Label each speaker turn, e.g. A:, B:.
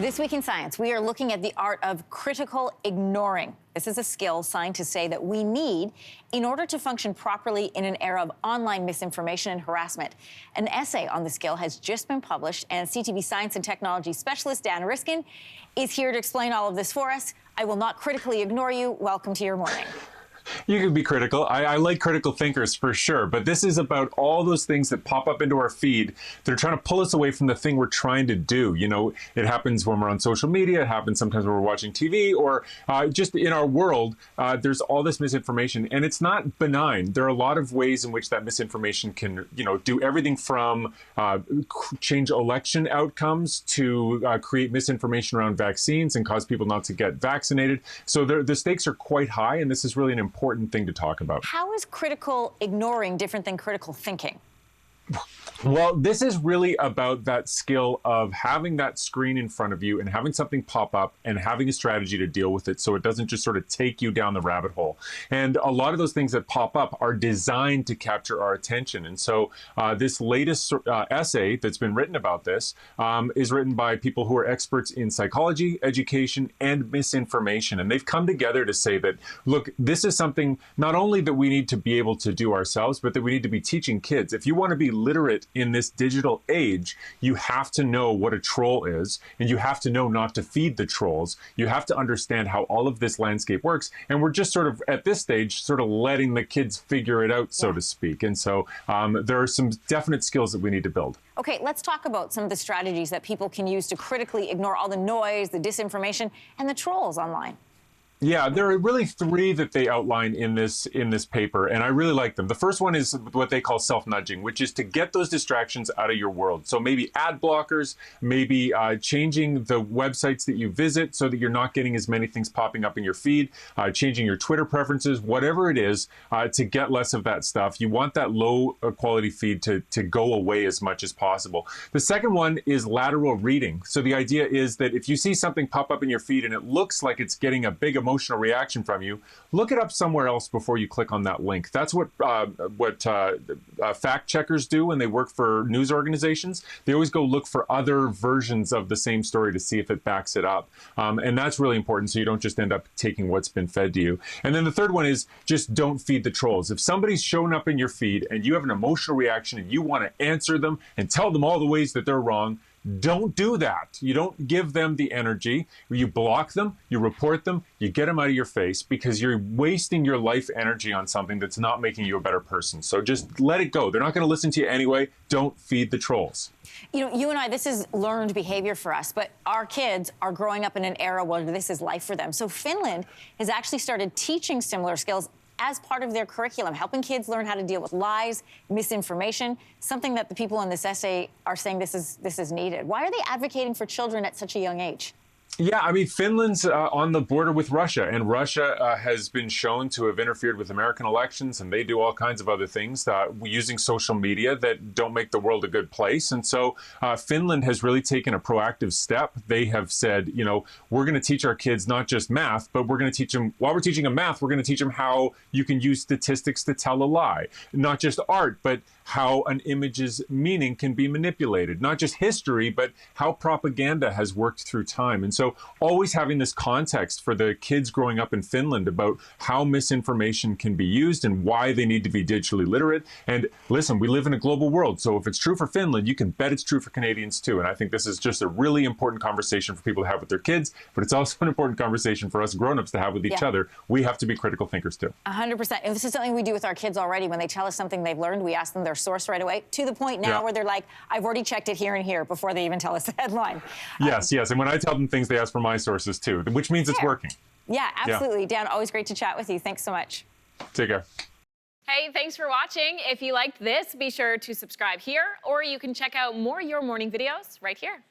A: This week in science, we are looking at the art of critical ignoring. This is a skill scientists say that we need in order to function properly in an era of online misinformation and harassment. An essay on the skill has just been published, and CTV science and technology specialist Dan Riskin is here to explain all of this for us. I will not critically ignore you. Welcome to your morning.
B: You can be critical. I like critical thinkers for sure, but this is about all those things that pop up into our feed that are trying to pull us away from the thing we're trying to do. You know, it happens when we're on social media. It happens sometimes when we're watching TV, or just in our world, there's all this misinformation, and it's not benign. There are a lot of ways in which that misinformation can, do everything from change election outcomes to create misinformation around vaccines and cause people not to get vaccinated. So the stakes are quite high, and this is really an important thing to talk about.
A: How is critical ignoring different than critical thinking?
B: Well, this is really about that skill of having that screen in front of you and having something pop up and having a strategy to deal with it so it doesn't just sort of take you down the rabbit hole. And a lot of those things that pop up are designed to capture our attention. And so this latest essay that's been written about this is written by people who are experts in psychology, education, and misinformation. And they've come together to say that, look, this is something not only that we need to be able to do ourselves, but that we need to be teaching kids. If you want to be literate in this digital age, you have to know what a troll is, and you have to know not to feed the trolls. You have to understand how all of this landscape works. And we're just sort of, at this stage, sort of letting the kids figure it out, so to speak. And so there are some definite skills that we need to build.
A: Okay, let's talk about some of the strategies that people can use to critically ignore all the noise, the disinformation, and the trolls online.
B: Yeah, there are really three that they outline in this paper, and I really like them. The first one is what they call self-nudging, which is to get those distractions out of your world. So maybe ad blockers, maybe changing the websites that you visit so that you're not getting as many things popping up in your feed, changing your Twitter preferences, whatever it is, to get less of that stuff. You want that low quality feed to go away as much as possible. The second one is lateral reading. So the idea is that if you see something pop up in your feed and it looks like it's getting a big emotional reaction from you, look it up somewhere else before you click on that link. That's what fact checkers do when they work for news organizations. They always go look for other versions of the same story to see if it backs it up. And that's really important so you don't just end up taking what's been fed to you. And then the third one is just don't feed the trolls. If somebody's shown up in your feed and you have an emotional reaction and you want to answer them and tell them all the ways that they're wrong, don't do that. You don't give them the energy. You block them, you report them, you get them out of your face because you're wasting your life energy on something that's not making you a better person. So just let it go. They're not going to listen to you anyway. Don't feed the trolls.
A: You know, you and I, this is learned behavior for us, but our kids are growing up in an era where this is life for them. So Finland has actually started teaching similar skills as part of their curriculum, helping kids learn how to deal with lies, misinformation, something that the people in this essay are saying this is needed. Why are they advocating for children at such a young age?
B: Yeah, I mean, Finland's on the border with Russia, and Russia has been shown to have interfered with American elections, and they do all kinds of other things using social media that don't make the world a good place. And so Finland has really taken a proactive step. They have said, we're going to teach our kids not just math, but we're going to teach them, while we're teaching them math, we're going to teach them how you can use statistics to tell a lie. Not just art, but how an image's meaning can be manipulated. Not just history, but how propaganda has worked through time. And so always having this context for the kids growing up in Finland about how misinformation can be used and why they need to be digitally literate. And listen, we live in a global world. So if it's true for Finland, you can bet it's true for Canadians too. And I think this is just a really important conversation for people to have with their kids, but it's also an important conversation for us grown-ups to have with each other. We have to be critical thinkers too.
A: 100%. And this is something we do with our kids already. When they tell us something they've learned, we ask them their source right away, to the point now where they're like, I've already checked it here and here before they even tell us the headline.
B: Yes. And when I tell them things, they ask for my sources too, which means it's working.
A: Yeah, absolutely. Dan, always great to chat with you. Thanks so much.
B: Take care.
C: Hey, thanks for watching. If you liked this, be sure to subscribe here, or you can check out more Your Morning videos right here.